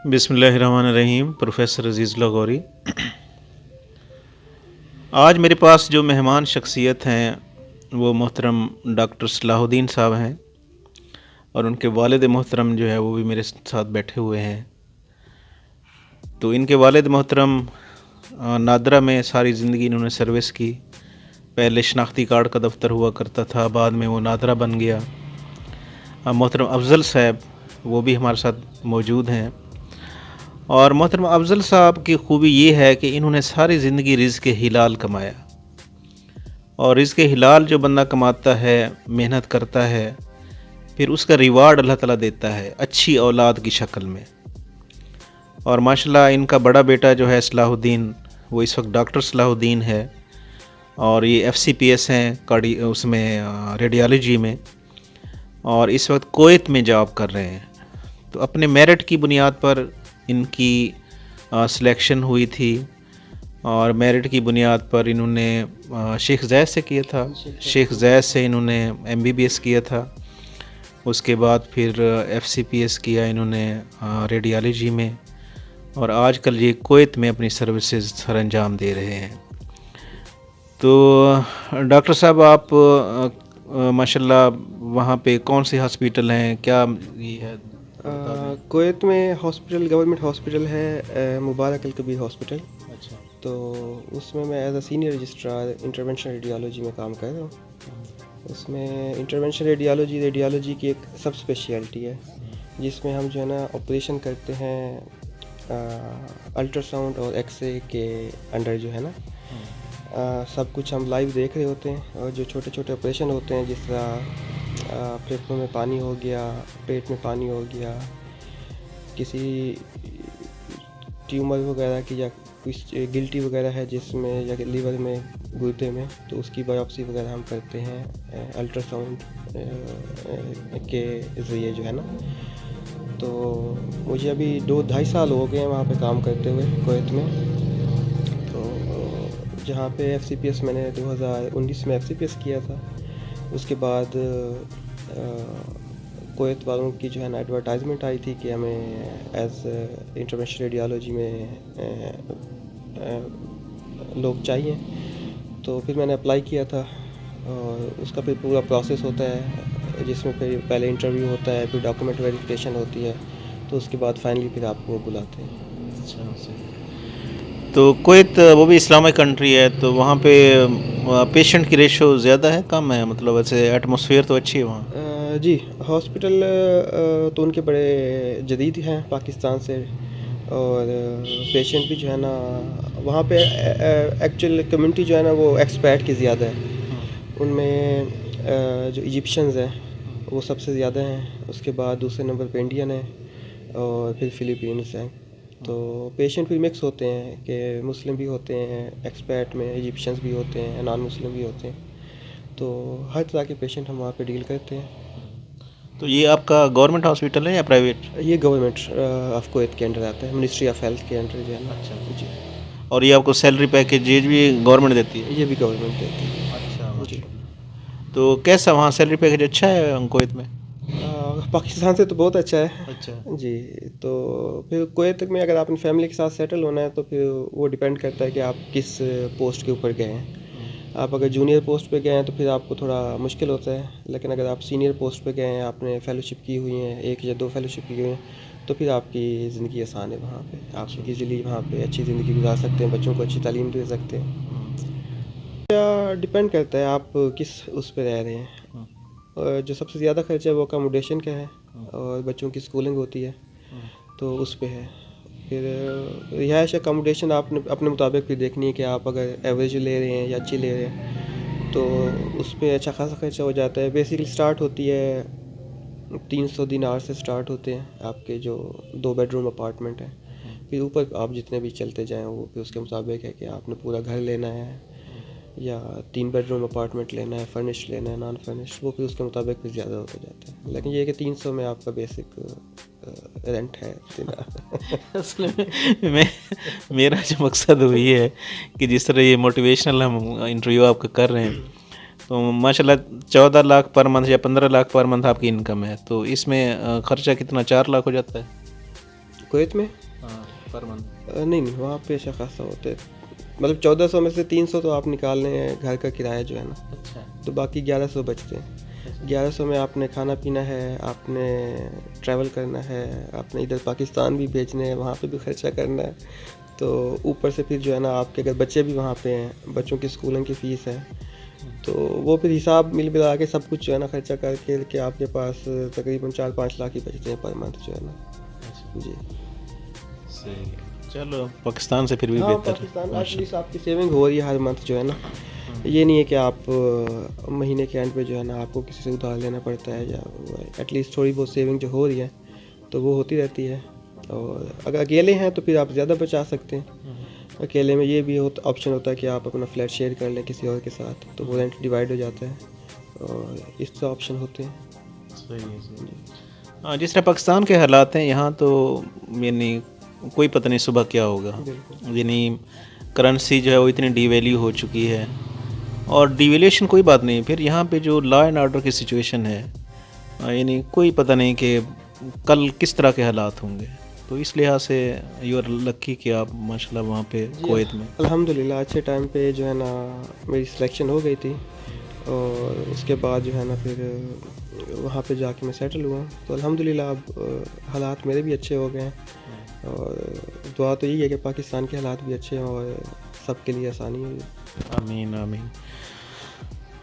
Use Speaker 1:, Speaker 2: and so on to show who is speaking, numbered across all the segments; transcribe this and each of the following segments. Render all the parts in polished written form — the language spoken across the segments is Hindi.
Speaker 1: बिस्मिल्लाहिर्रहमानिर्रहीम। प्रोफेसर अज़ीज़ लागौरी। आज मेरे पास जो मेहमान शख्सियत हैं वो मोहतरम डॉक्टर सलाहुद्दीन साहब हैं और उनके वालिद मोहतरम जो है वो भी मेरे साथ बैठे हुए हैं। तो इनके वालिद मोहतरम नादरा में सारी ज़िंदगी इन्होंने सर्विस की। पहले शनाख्ती कार्ड का दफ्तर हुआ करता था, बाद में वो नादरा बन गया। मोहतरम अफज़ल साहब वो भी हमारे साथ मौजूद हैं। और मोहतरम अफज़ल साहब की ख़ूबी ये है कि इन्होंने सारी ज़िंदगी रिज़्क़ हिलाल कमाया, और रिज़्क़ हिलाल जो बंदा कमाता है, मेहनत करता है, फिर उसका रिवार्ड अल्लाह ताला देता है अच्छी औलाद की शक्ल में। और माशाल्लाह इनका बड़ा बेटा जो है सलाहुद्दीन, वो इस वक्त डॉक्टर सलाहुद्दीन है और ये FCPS हैं उसमें रेडियोलॉजी में, और इस वक्त कुवैत में जॉब कर रहे हैं। तो अपने मेरिट की बुनियाद पर इनकी सिलेक्शन हुई थी और मेरिट की बुनियाद पर इन्होंने शेख ज़ैद से किया था। शेख ज़ैद से इन्होंने MBBS किया था। उसके बाद फिर FCPS किया इन्होंने रेडियोलॉजी में, और आजकल ये कुवैत में अपनी सर्विसेज सर अंजाम दे रहे हैं। तो डॉक्टर साहब आप माशाल्लाह वहाँ पे कौन से हॉस्पिटल हैं, क्या ये है?
Speaker 2: कुवैत में हॉस्पिटल, गवर्नमेंट हॉस्पिटल है मुबारक अल कबीर हॉस्पिटल।
Speaker 1: अच्छा।
Speaker 2: तो उसमें मैं as a senior registrar intervention radiology में काम कर रहा हूँ। उसमें इंटरवेंशन रेडियोलॉजी की एक सब स्पेशलिटी है जिसमें हम जो है ना ऑपरेशन करते हैं अल्ट्रासाउंड और एक्सरे के अंडर जो है ना सब कुछ हम लाइव देख रहे होते हैं। और जो छोटे छोटे ऑपरेशन होते हैं, जिस तरह फेफड़ों में पानी हो गया, पेट में पानी हो गया, किसी ट्यूमर वगैरह की, या कुछ गिल्टी वगैरह है जिसमें, या लीवर में, गुर्दे में, तो उसकी बायोप्सी वगैरह हम करते हैं अल्ट्रासाउंड के ज़रिए जो है ना। तो मुझे अभी 2-2.5 साल हो गए हैं वहाँ पे काम करते हुए कुवैत में। तो जहाँ पे FCPS मैंने 2019 में FCPS किया था। उसके बाद कुवैत वालों की जो है ना एडवर्टाइजमेंट आई थी कि हमें एज इंटरवेंशन रेडियोलॉजी में लोग चाहिए। तो फिर मैंने अप्लाई किया था, और उसका फिर पूरा प्रोसेस होता है जिसमें फिर पहले इंटरव्यू होता है, फिर डॉक्यूमेंट वेरिफिकेशन होती है, तो उसके बाद फाइनली फिर आपको वो बुलाते हैं।
Speaker 1: अच्छा। तो कुवैत वो भी इस्लामिक कंट्री है, तो वहाँ पे पेशेंट की रेशो ज़्यादा है, कम है? मतलब वैसे एटमॉस्फेयर तो अच्छी है वहाँ।
Speaker 2: जी, हॉस्पिटल तो उनके बड़े जदीद हैं पाकिस्तान से, और पेशेंट भी जो है ना वहाँ पे एक्चुअल कम्युनिटी जो है ना वो एक्सपैट की ज़्यादा है। उनमें जो इजिप्शियंस हैं वो सबसे ज़्यादा हैं, उसके बाद दूसरे नंबर पे इंडियन है, और फिर फिलीपींस हैं। तो पेशेंट भी मिक्स होते हैं कि मुस्लिम भी होते हैं एक्सपैट में, इजिप्शियंस भी होते हैं, नॉन मुस्लिम भी होते हैं। तो हर तरह के पेशेंट हम वहाँ पे डील करते हैं।
Speaker 1: तो ये आपका गवर्नमेंट हॉस्पिटल है या प्राइवेट?
Speaker 2: ये गवर्नमेंट ऑफ कुवैत के अंडर आता है, मिनिस्ट्री ऑफ हेल्थ के अंडर जो है ना।
Speaker 1: अच्छा
Speaker 2: जी,
Speaker 1: और ये आपको सैलरी पैकेज ये भी गवर्नमेंट देती है?
Speaker 2: ये भी गवर्नमेंट देती है।
Speaker 1: अच्छा
Speaker 2: जी,
Speaker 1: तो कैसा वहाँ सैलरी पैकेज अच्छा है कुवैत में?
Speaker 2: पाकिस्तान से तो बहुत अच्छा है।
Speaker 1: अच्छा।
Speaker 2: जी, तो फिर कुवैत में अगर आपने फैमिली के साथ सेटल होना है तो फिर वो डिपेंड करता है कि आप किस पोस्ट के ऊपर गए हैं। आप अगर जूनियर पोस्ट पे गए हैं तो फिर आपको थोड़ा मुश्किल होता है, लेकिन अगर आप सीनियर पोस्ट पे गए हैं, आपने फेलोशिप की हुई है, 1 या 2 फेलोशिप की हुई हैं, तो फिर आपकी ज़िंदगी आसान है वहाँ पे। आप इजीली वहाँ पे अच्छी ज़िंदगी गुजार सकते हैं, बच्चों को अच्छी तालीम दे सकते हैं। डिपेंड करता है आप किस उस पे रह रहे हैं। और जो सबसे ज़्यादा खर्चा है वो अकोमोडेशन का है, और बच्चों की स्कूलिंग होती है तो उस पे है। फिर रिहाइश अकोमोडेशन आपने अपने मुताबिक फिर देखनी है कि आप अगर एवरेज ले रहे हैं या अच्छी ले रहे हैं, तो उस पे अच्छा खासा खर्चा हो जाता है। बेसिकली स्टार्ट होती है 300 दिनार से स्टार्ट होते हैं आपके जो 2 बेडरूम अपार्टमेंट है। फिर ऊपर आप जितने भी चलते जाएँ वो फिर उसके मुताबिक है कि आपने पूरा घर लेना है या 3 बेडरूम अपार्टमेंट लेना है, फर्निश लेना है, नॉन फर्निश, वो फिर उसके मुताबिक फिर ज़्यादा होता जाता है। लेकिन ये है कि 300 में आपका बेसिक रेंट है
Speaker 1: असल में मेरा जो मकसद वो ये है कि जिस तरह ये मोटिवेशनल हम इंटरव्यू आपका कर रहे हैं, तो माशाल्लाह 14 लाख पर मंथ या 15 लाख पर मंथ आपकी इनकम है, तो इसमें ख़र्चा कितना, 4 लाख हो जाता है?
Speaker 2: कुवैत में
Speaker 1: हाँ पर मंथ?
Speaker 2: नहीं नहीं, वहाँ पे अच्छा खासा होते हैं, मतलब 1400 में से 300 तो आप निकाल लें घर का किराया जो है ना,
Speaker 1: अच्छा
Speaker 2: तो बाकी 1100 बचते हैं। 1100 में आपने खाना पीना है, आपने ट्रैवल करना है, आपने इधर पाकिस्तान भी भेजने हैं, वहाँ पे भी खर्चा करना है, तो ऊपर से फिर जो है ना आपके अगर बच्चे भी वहाँ पे हैं, बच्चों की स्कूलों की फ़ीस है, तो वो फिर हिसाब मिल मिला के सब कुछ जो है ना खर्चा करके कि आपके पास तकरीबन 4-5 लाख ही बचते हैं पर मंथ जो है ना। जी
Speaker 1: सही है। चलो पाकिस्तान से फिर भी
Speaker 2: हाँ,
Speaker 1: बेहतर है
Speaker 2: पाकिस्तान
Speaker 1: माशा।
Speaker 2: एटलीस्ट आपकी सेविंग हो रही है हर मंथ जो है ना। ये नहीं है कि आप महीने के एंड पे जो है ना आपको किसी से उधार लेना पड़ता है, या एटलीस्ट थोड़ी बहुत सेविंग जो हो रही है तो वो होती रहती है। और अगर अकेले हैं तो फिर आप ज़्यादा बचा सकते हैं। अकेले में ये भी ऑप्शन होता है कि आप अपना फ्लैट शेयर कर लें किसी और के साथ, तो वो रेंट डिवाइड हो जाता है, और इस तरह ऑप्शन होते हैं।
Speaker 1: सही है सही है। हाँ जिस तरह पाकिस्तान के हालात हैं यहाँ तो यानी कोई पता नहीं सुबह क्या होगा,
Speaker 2: बिल्कुल
Speaker 1: यानी करेंसी जो है वो इतनी डीवैल्यू हो चुकी है। और डिवेल्यूशन कोई बात नहीं, फिर यहाँ पे जो लॉ एंड ऑर्डर की सिचुएशन है यानी कोई पता नहीं कि कल किस तरह के हालात होंगे। तो इस लिहाज से यू आर लकी कि आप माशाल्लाह वहाँ पे कुवैत में।
Speaker 2: अल्हम्दुलिल्लाह अच्छे टाइम पे जो है ना मेरी सिलेक्शन हो गई थी, और उसके बाद जो है ना फिर वहाँ पे जाके मैं सेटल हुआ, तो अल्हम्दुलिल्लाह अब हालात मेरे भी अच्छे हो गए हैं, और दुआ तो यही है कि पाकिस्तान के हालात भी अच्छे हों और सबके लिए आसानी हो।
Speaker 1: आमीन आमीन।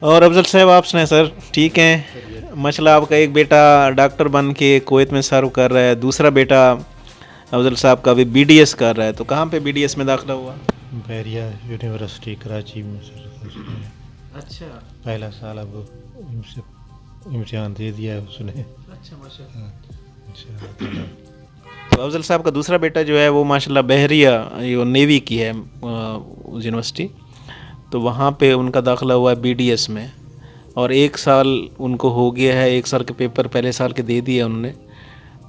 Speaker 1: और अफजल साहब आप सुनाए सर, ठीक हैं? माशाल्लाह आपका एक बेटा डॉक्टर बन के कुवैत में सर्व कर रहा है, दूसरा बेटा अफजल साहब का अभी BDS कर रहा है। तो कहाँ पे BDS में दाखिला हुआ?
Speaker 3: बैरिया यूनिवर्सिटी कराची में सर।
Speaker 1: अच्छा
Speaker 3: पहला साल अब इम्तिहान दे दिया है उसने।
Speaker 1: अच्छा माशाल्लाह।
Speaker 3: इंशाअल्लाह ताला।
Speaker 1: तो अफजल साहब का दूसरा बेटा जो है वो माशाल्लाह बहरिया ये नेवी की है यूनिवर्सिटी, तो वहाँ पे उनका दाखिला हुआ है BDS में, और 1 साल उनको हो गया है, 1 साल के पेपर पहले साल के दे दिए उन्होंने।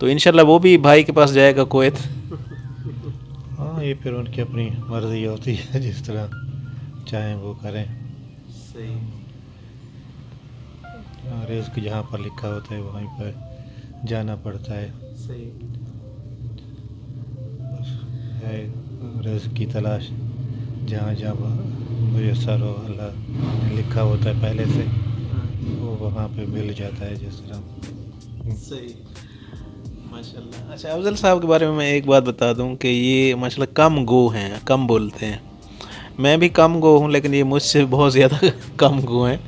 Speaker 1: तो इंशाल्लाह वो भी भाई के पास जाएगा कुवैत।
Speaker 3: हाँ ये फिर उनकी अपनी मर्जी होती है, जिस तरह चाहें वो करें।
Speaker 1: सही
Speaker 3: रिस्क जहाँ पर लिखा होता है वहीं पर जाना पड़ता है।
Speaker 1: सही।
Speaker 3: बस है रिस्क की तलाश, जहाँ जहाँ मुयसर हो, अल्लाह ने लिखा होता है पहले से, वो वहाँ पे मिल जाता है जिस तरह।
Speaker 1: सही माशाल्लाह। अच्छा अफजल साहब के बारे में मैं एक बात बता दूं कि ये माशाल्लाह कम गो हैं, कम बोलते हैं। मैं भी कम गो हूं, लेकिन ये मुझसे बहुत ज़्यादा कम गो हैं।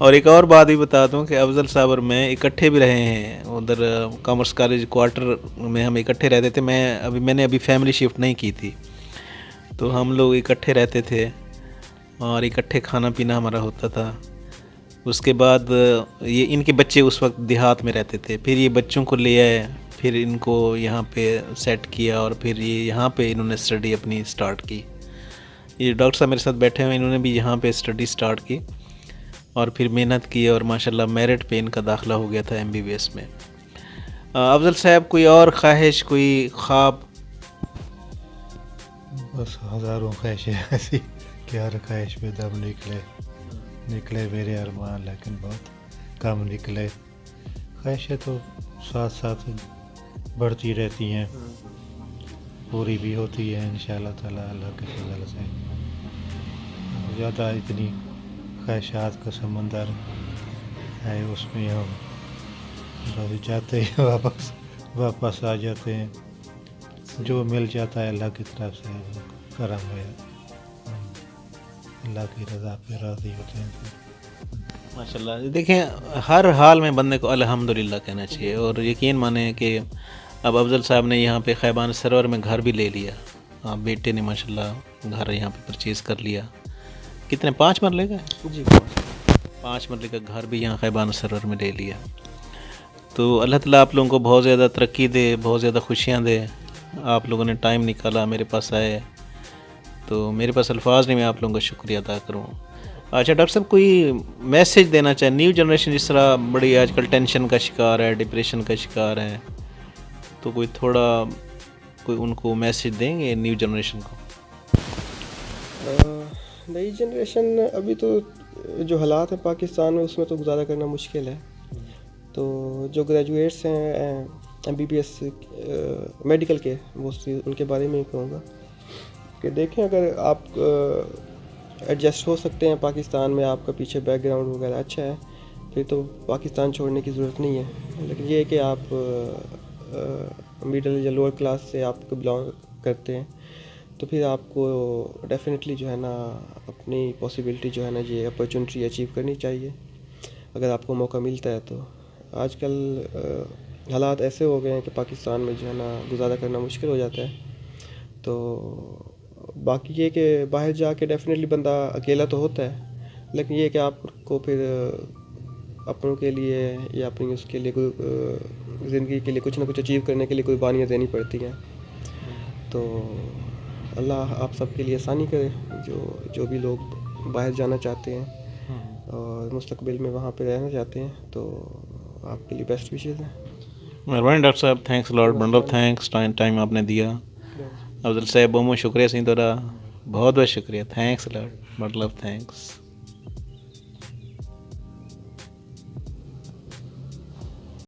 Speaker 1: और एक और बात भी बता दूं कि अफजल साहब और मैं इकट्ठे भी रहे हैं उधर कॉमर्स कॉलेज क्वार्टर में, हम इकट्ठे रहते थे। मैंने अभी फैमिली शिफ्ट नहीं की थी, तो हम लोग इकट्ठे रहते थे और इकट्ठे खाना पीना हमारा होता था। उसके बाद ये इनके बच्चे उस वक्त देहात में रहते थे, फिर ये बच्चों को ले आए, फिर इनको यहाँ पे सेट किया, और फिर ये यहाँ पे इन्होंने स्टडी अपनी स्टार्ट की। ये डॉक्टर साहब मेरे साथ बैठे हुए, इन्होंने भी यहाँ पे स्टडी स्टार्ट की और फिर मेहनत की, और माशाल्लाह मेरिट पे इनका दाखिला हो गया था MBBS में। अफजल साहब कोई और ख्वाहिश, कोई ख्वाब?
Speaker 3: बस हज़ारों ख्वाहिशें ऐसी कि हर ख्वाहिश पे दम निकले मेरे अरमान, लेकिन बहुत कम निकले। ख्वाहिशें तो साथ साथ बढ़ती रहती हैं, पूरी भी होती है इंशाअल्लाह ताला अल्लाह के फजल से। ज़्यादा इतनी ख्वाहिशात का समंदर है, उसमें हम बस जाते हैं वापस आ जाते हैं। जो मिल जाता है अल्लाह की तरफ से वो करम है, अल्लाह की रज़ा पे राज़ी होते हैं।
Speaker 1: माशाल्लाह देखें, हर हाल में बंदे को अल्हम्दुलिल्लाह कहना चाहिए। और यकीन माने कि अब अफजल साहब ने यहाँ पे खैबान सरोवर में घर भी ले लिया। हाँ, बेटे ने माशाल्लाह घर यहाँ पे परचेज़ कर लिया। कितने 5 मरले का?
Speaker 2: जी
Speaker 1: 5 मरले का घर भी यहाँ खैबान सरोवर में ले लिया। तो अल्लाह ताला आप लोगों को बहुत ज़्यादा तरक्की दे, बहुत ज़्यादा खुशियाँ दे। आप लोगों ने टाइम निकाला, मेरे पास आए, तो मेरे पास अल्फाज नहीं, मैं आप लोगों का शुक्रिया अदा करूँ। अच्छा डॉक्टर साहब, कोई मैसेज देना चाहे न्यू जनरेशन जिस तरह बड़ी आजकल टेंशन का शिकार है, डिप्रेशन का शिकार है, तो कोई उनको मैसेज देंगे न्यू जनरेशन को?
Speaker 2: नई जनरेशन अभी तो जो हालात हैं पाकिस्तान में उसमें तो गुजारा करना मुश्किल है। तो जो ग्रेजुएट्स हैं MBBS मेडिकल के, वो उनके बारे में ही कहूँगा कि देखें, अगर आप एडजस्ट हो सकते हैं पाकिस्तान में, आपका पीछे बैकग्राउंड वगैरह अच्छा है, फिर तो पाकिस्तान छोड़ने की ज़रूरत नहीं है। लेकिन ये है कि आप मिडिल या लोअर क्लास से आप बिलोंग करते हैं, तो फिर आपको डेफिनेटली जो है ना अपनी पॉसिबिलिटी जो है ना, ये अपॉर्चुनिटी अचीव करनी चाहिए अगर आपको मौका मिलता है तो। आजकल हालात ऐसे हो गए हैं कि पाकिस्तान में जो है ना गुजारा करना मुश्किल हो जाता है। तो बाकी ये कि बाहर जाके डेफिनेटली बंदा अकेला तो होता है, लेकिन ये कि आपको फिर अपनों के लिए या अपनी उसके लिए कोई ज़िंदगी के लिए कुछ ना कुछ अचीव करने के लिए कोई बानियाँ देनी पड़ती हैं। तो अल्लाह आप सबके लिए आसानी करे, जो भी लोग बाहर जाना चाहते हैं और मुस्तकबिल में वहाँ पे रहना चाहते हैं, तो आपके लिए बेस्ट विशेज़ हैं।
Speaker 1: मेहरबानी डॉक्टर साहब, थैंक्स लॉर्ड, मतलब थैंक्स, टाइम आपने दिया। अफजल साहब बहुत बहुत शुक्रिया सी तोरा, बहुत बहुत शुक्रिया, थैंक्स लॉर्ड, मतलब थैंक्स।